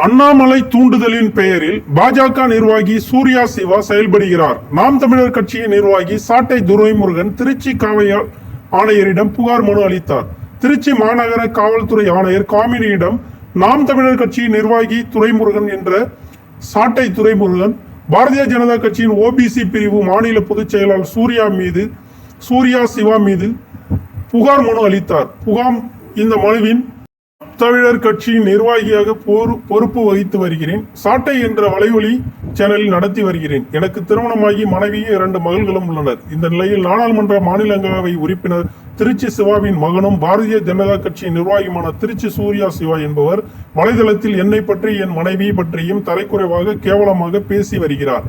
அண்ணாமலை தூண்டுதலின் பெயரில் பாஜக நிர்வாகி சூர்யா சிவா செயல்படுகிறார். நாம் தமிழர் கட்சியின் நிர்வாகி சாட்டை துரைமுருகன் திருச்சி காவல் ஆணையரிடம் புகார் மனு அளித்தார். திருச்சி மாநகர காவல்துறை ஆணையர் காமினியிடம் நாம் தமிழர் கட்சியின் நிர்வாகி துரைமுருகன் என்ற சாட்டை துரைமுருகன் பாரதிய ஜனதா கட்சியின் ஓபிசி பிரிவு மாநில பொதுச் செயலாளர் சூர்யா சிவா மீது புகார் மனு அளித்தார். இந்த மனுவின் தமிழர் கட்சியின் நிர்வாகியாக பொறுப்பு வகித்து வருகிறேன். சாட்டை என்ற வலைவலி சேனலில் நடத்தி வருகிறேன். எனக்கு திருமணமாகி மனைவியும் 2 மகள்களும் உள்ளனர். இந்த நிலையில் நாடாளுமன்ற மாநிலங்களவை உறுப்பினர் திருச்சி சிவாவின் மகனும் பாரதிய ஜனதா கட்சியின் நிர்வாகியுமான திருச்சி சூர்யா சிவா என்பவர் வலைதளத்தில் என்னை பற்றி என் மனைவி பற்றியும் தரைக்குறைவாக கேவலமாக பேசி வருகிறார்.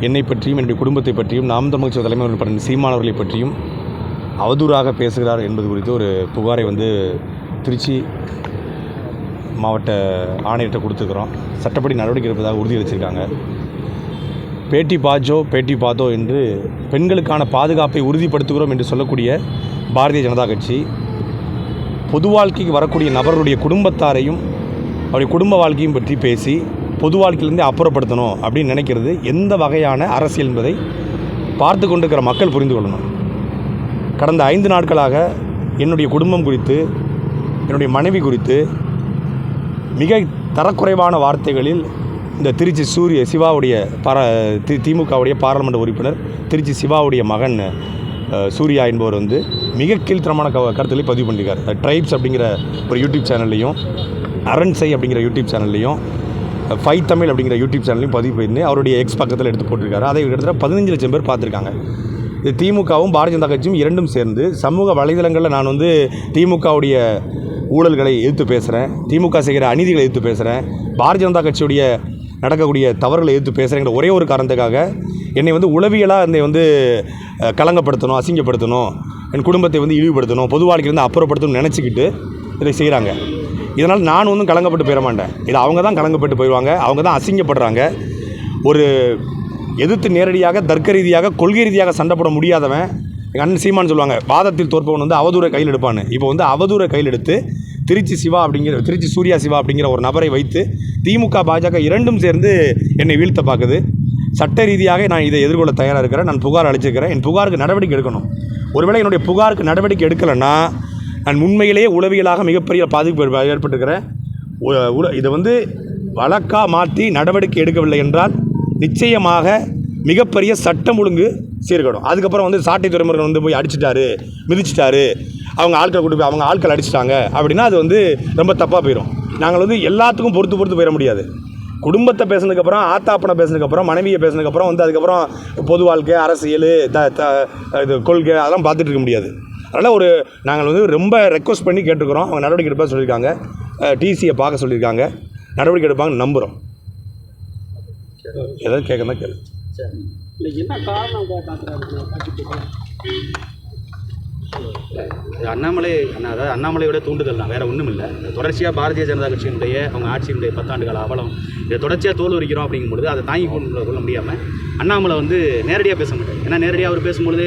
என்னை பற்றியும் என்னுடைய குடும்பத்தை பற்றியும் நாம் தமிழ் தலைமை சீமானவர்களை பற்றியும் அவதூறாக பேசுகிறார் என்பது குறித்து ஒரு புகாரை திருச்சி மாவட்ட ஆணையர்கிட்ட கொடுத்துருக்குறோம். சட்டப்படி நடவடிக்கை எடுப்பதாக உறுதியளிச்சிருக்காங்க. பேட்டி பாஜோ என்று பெண்களுக்கான பாதுகாப்பை உறுதிப்படுத்துகிறோம் என்று சொல்லக்கூடிய பாரதிய ஜனதா கட்சி பொது வாழ்க்கைக்கு வரக்கூடிய நபருடைய குடும்பத்தாரையும் அவருடைய குடும்ப வாழ்க்கையும் பற்றி பேசி பொது வாழ்க்கையிலேருந்து அப்புறப்படுத்தணும் அப்படின்னு நினைக்கிறது எந்த வகையான அரசியல் என்பதை பார்த்து கொண்டிருக்கிற மக்கள் புரிந்து கொள்ளணும். கடந்த 5 நாட்களாக என்னுடைய குடும்பம் குறித்து, என்னுடைய மனைவி குறித்து மிக தரக்குறைவான வார்த்தைகளில் இந்த திருச்சி சிவாவுடைய திமுகவுடைய பாராளுமன்ற உறுப்பினர் திருச்சி சிவாவுடைய மகன் சூர்யா என்பவர் மிக கீழ்த்தரமான கருத்துக்களை பதிவு பண்ணியிருக்கார். ட்ரைப்ஸ் அப்படிங்கிற ஒரு யூடியூப் சேனல்லையும், அரண்சை அப்படிங்கிற யூடியூப் சேனல்லையும், ஃபைட் தமிழ் அப்படிங்கிற யூடியூப் சேனல்லையும் பதிவு பண்ணி அவருடைய எக்ஸ் பக்கத்தில் எடுத்து போட்டிருக்காரு. அதை கிட்டத்தட்ட 15 லட்சம் பேர் பார்த்துருக்காங்க. இது திமுகவும் பாரதிய ஜனதா கட்சியும் இரண்டும் சேர்ந்து சமூக வலைதளங்களில் நான் திமுகவுடைய ஊழல்களை எதிர்த்து பேசுகிறேன், திமுக செய்கிற அநீதிகளை எதிர்த்து பேசுகிறேன், பாரதிய ஜனதா கட்சியுடைய நடக்கக்கூடிய தவறுகளை எதிர்த்து பேசுகிறேங்கிற ஒரே ஒரு காரணத்துக்காக என்னை உளவியலாக என்னை களங்கப்படுத்தணும், அசிங்கப்படுத்தணும், என் குடும்பத்தை இழிவுபடுத்தணும், பொது வாழ்க்கையிலேருந்து அப்புறப்படுத்தணும்னு நினச்சிக்கிட்டு இதை செய்கிறாங்க. இதனால் நான் கலங்கப்பட்டு போயிட மாட்டேன். இது அவங்க தான் கலங்கப்பட்டு போயிடுவாங்க. அவங்க தான் அசிங்கப்படுறாங்க. ஒரு எதிர்த்து நேரடியாக தர்க்க ரீதியாக கொள்கை ரீதியாக சண்டை போட முடியாதவன் எங்கள் அண்ணன் சீமான்னு சொல்லுவாங்க, வாதத்தில் தோற்பவன் அவதூறை கையில் எடுப்பான்னு. இப்போ அவதூறை கையில் எடுத்து திருச்சி சூர்யா சிவா அப்படிங்கிற ஒரு நபரை வைத்து திமுக பாஜக இரண்டும் சேர்ந்து என்னை வீழ்த்த பார்க்குது. சட்ட ரீதியாக நான் இதை எதிர்கொள்ள தயாராக இருக்கிறேன். நான் புகார் அளிச்சிருக்கிறேன். என் புகாருக்கு நடவடிக்கை எடுக்கணும். ஒருவேளை என்னுடைய புகாருக்கு நடவடிக்கை எடுக்கலைன்னா நான் உண்மையிலேயே உளவியலாக மிகப்பெரிய பாதிப்பு ஏற்பட்டிருக்கிறேன். இதை வழக்காக மாற்றி நடவடிக்கை எடுக்கவில்லை என்றால் நிச்சயமாக மிகப்பெரிய சட்டம் ஒழுங்கு சீர்கடும். அதுக்கப்புறம் சாட்டை துறைமுருகன் போய் அடிச்சிட்டாரு, மிதிச்சிட்டாரு, அவங்க ஆட்களை கூட்டு போய் அவங்க ஆட்கள் அடிச்சிட்டாங்க அப்படின்னா அது ரொம்ப தப்பாக போயிடும். நாங்கள் எல்லாத்துக்கும் பொறுத்து போயிட முடியாது. குடும்பத்தை பேசினதுக்கப்புறம், ஆத்தாப்பனை பேசினதுக்கப்புறம், மனைவியை பேசினதுக்கப்புறம் அதுக்கப்புறம் பொது வாழ்க்கை, அரசியல், இது கொள்கை அதெல்லாம் பார்த்துட்டு இருக்க முடியாது. அதனால் நாங்கள் ரொம்ப ரெக்வஸ்ட் பண்ணி கேட்டுக்கிறோம். அவங்க நடவடிக்கை எடுப்பாக சொல்லியிருக்காங்க. டிசியை பார்க்க சொல்லியிருக்காங்க. நடவடிக்கை எடுப்பாங்கன்னு நம்புகிறோம். ஏதாவது கேட்கணும் கேளு. அண்ணாமலையோட தூண்டுதல் தான், வேற ஒன்றும் இல்லை. தொடர்ச்சியாக பாரதிய ஜனதா கட்சியினுடைய அவங்க ஆட்சியினுடைய 10 ஆண்டு கால அவலம் இதை தொடர்ச்சியாக தோல் உரிக்கிறோம் அப்படிங்கும்பொழுது அதை தாங்கி கொள்ள முடியாமல் அண்ணாமலை நேரடியாக பேச மாட்டார். ஏன்னா நேரடியாக அவர் பேசும்பொழுது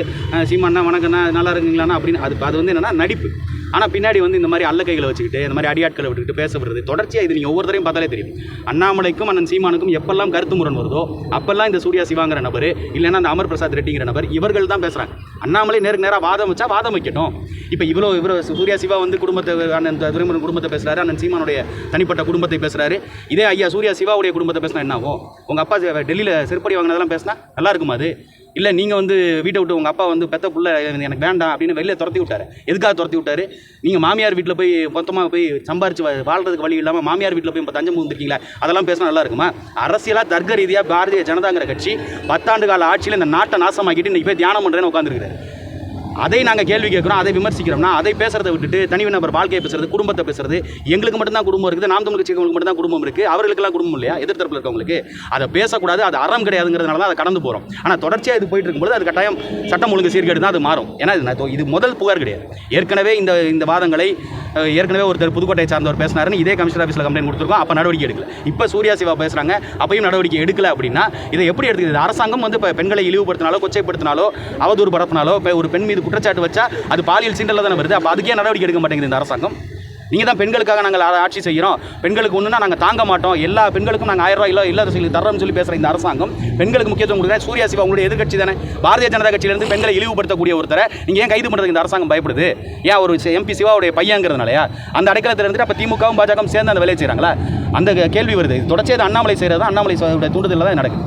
சீமாண்ணா வணக்கண்ணா நல்லா இருக்குங்களாண்ணா அப்படின்னு அது என்னென்னா நடிப்பு. ஆனால் பின்னாடி இந்த மாதிரி அல்ல கைகளை வச்சுக்கிட்டு இந்த மாதிரி அடியாட்களை விட்டுக்கிட்டு பேசப்படுறது தொடர்ச்சியாக இது நீங்கள் ஒவ்வொருத்தரையும் பார்த்தாலே தெரியும். அண்ணாமலைக்கும் அண்ணன் சீமானுக்கும் எப்பெல்லாம் கருத்து முரண் வருதோ அப்பெல்லாம் இந்த சூர்யா சிவாங்கிற நபர், இல்லைன்னா அந்த அமர் பிரசாத் ரெட்டிங்கிற நபர், இவர்கள் தான் பேசுகிறாங்க. அண்ணாமலை நேராக வாதம் வச்சா வாதம் வைக்கட்டும். இப்போ இவ்வளோ சூர்யா சிவா குடும்பத்தை, அண்ணன் துரைமுருகன் குடும்பத்தை பேசுகிறாரு, அண்ணன் சீமானுடைய தனிப்பட்ட குடும்பத்தை பேசுகிறாரு. இதே ஐயா சூர்யா சிவாவுடைய குடும்பத்தை பேசினா என்ன ஆகும்? உங்கள் அப்பா டெல்லியில் செருப்படி வாங்கினதெல்லாம் பேசினா நல்லா இருக்குமா? அது இல்லை நீங்கள் வீட்டை விட்டு உங்கள் அப்பா பெத்த புள்ள எனக்கு வேண்டாம் அப்படின்னு வெளியில் துரத்தி விட்டார். எதுக்காக துரத்தி விட்டார்? நீங்கள் மாமியார் வீட்டில் போய் மொத்தமாக போய் சம்பாரித்து வாழ்றதுக்கு வழி இல்லாமல் மாமியார் வீட்டில் போய் இப்போ தஞ்சம் புகுந்துருக்கீங்களா? அதெல்லாம் பேசினா நல்லா இருக்குமா? அரசியலாக தர்க்க ரீதியாக பாரதிய ஜனதாங்கிற கட்சி 10 ஆண்டு கால ஆட்சியில் இந்த நாட்டை நாசமாக்கிட்டு இன்றைக்கி போய் தியானம் பண்ணுறேன்னு உட்காந்துருக்குறாரு. அதை நாங்கள் கேள்வி கேட்குறோம், அதை விமர்சிக்கிறோம்னா அதை பேசுறதை விட்டுட்டு தனிநபர் வாழ்க்கையை பேசுறது, குடும்பத்தை பேசுறது. எங்களுக்கு மட்டும்தான் குடும்பம் இருக்குது, நாம் தமிழ் கட்சிகளுக்கு மட்டும்தான் குடும்பம் இருக்குது, அவர்களுக்கெல்லாம் குடும்பம் இல்லையா? எதிர்த்தரப்பில் இருக்கவங்களுக்கு அதை பேசக்கூடாது, அது அறம் கிடையாதுங்கிறதுனால தான் அதை கடந்து போகிறோம். ஆனால் தொடர்ச்சியாக இது போயிட்டு இருக்கும்போது அது கட்டாயம் சட்டம் ஒழுங்கு சீர்கேடு தான் அது மாறும். ஏன்னா இது முதல் புகார் கிடையாது. ஏற்கனவே இந்த வாதங்களை ஒருத்தர் புதுக்கோட்டையை சார்ந்தவர் பேசினாருன்னு இதே கமிஷனர் ஆஃபீஸில் கம்ப்ளைண்ட் கொடுத்துருக்கோம். அப்போ நடவடிக்கை எடுக்கல. இப்போ சூர்யா சிவா பேசுகிறாங்க, அப்பையும் நடவடிக்கை எடுக்கல அப்படின்னா இதை எப்படி எடுத்துக்கிறது? அரசாங்கம் இப்போ பெண்களை இழிவுபடுத்தினாலோ, கொச்சைப்படுத்தினாலோ, அவதூறு பரப்பினாலோ, இப்போ ஒரு பெண் மீது குற்றச்சாட்டு வச்சா அது பாலியல் சீண்டலில் தானே வருது. அப்போ அதுக்கே நடவடிக்கை எடுக்க மாட்டேங்குது இந்த அரசாங்கம். நீங்கள் தான் பெண்களுக்காக நாங்கள் ஆட்சி செய்கிறோம், பெண்களுக்கு ஒன்றுனா நாங்கள் தாங்க மாட்டோம், எல்லா பெண்களுக்கும் நாங்கள் 1000 ரூபாய் இல்லத்தரசிகளுக்கு தர்றோம்னு சொல்லி பேசுகிற இந்த அரசாங்கம் பெண்களுக்கு முக்கியத்துவம் கொடுக்குற சூர்யா சிவா உங்களுடைய எதிர்க்கட்சி தானே. பாரதிய ஜனதா கட்சியிலேருந்து பெண்களை இழிவுபடுத்தக்கூடிய ஒருத்தரை நீங்கள் ஏன் கைது பண்ணுறதுக்கு இந்த அரசாங்கம் பயப்படுது? ஏன் ஒரு MP சிவாவுடைய பையங்கிறதுனாலயா? அந்த அடைக்கலத்தில் இருந்துட்டு அப்போ திமுகவும் பாஜகவும் சேர்ந்து அந்த வேலையை செய்கிறாங்களா? அந்த கேள்வி வருது. தொடர்ச்சியாக அண்ணாமலை செய்கிறது தான், அண்ணாமலை தூண்டுதலில் தான் நடக்குது.